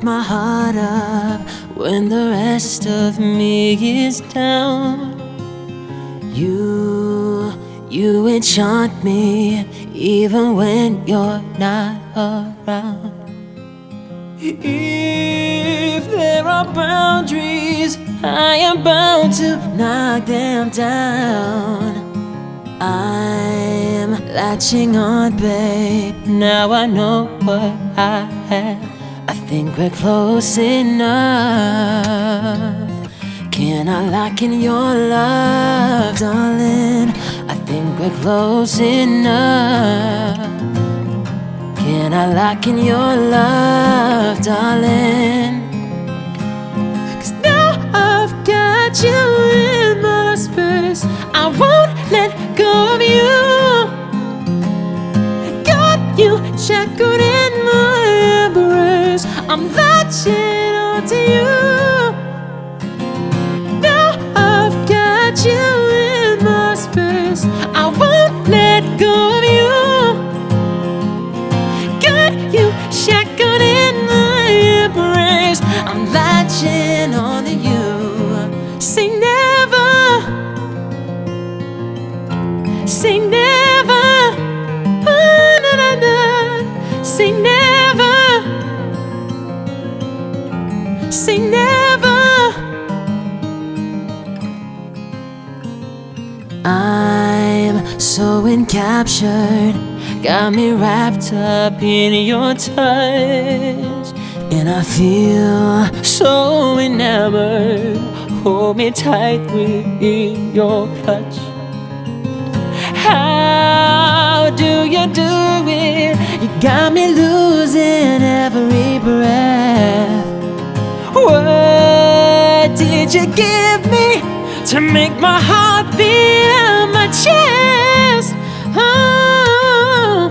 lift my heart up when the rest of me is down. You enchant me even when you're not around. If there are boundaries, I am bound to knock them down. I'm latching on, babe. Now I know what I have. I think we're close enough. Can I lock in your love, darling? I think we're close enough. Can I lock in your love, darling? 'Cause now I've got you in my space. I won't let go of you. Got you shackled in my embrace. I'm latching onto you. Now I've got you in my space. I won't let go of you. Got you shackled in my embrace. I'm latching onto you. Say never. Say never. Oh, na, na, na. Say never. Say never. I'm so encaptured, got me wrapped up in your touch, and I feel so enamored. Hold me tight within your clutch. How do you do it? You got me losing every breath. What did you give me to make my heart beat out my chest? Oh.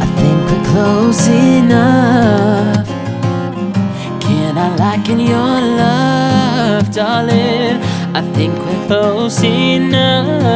I think we're close enough. Can I lock in your love, darling? I think we're close enough.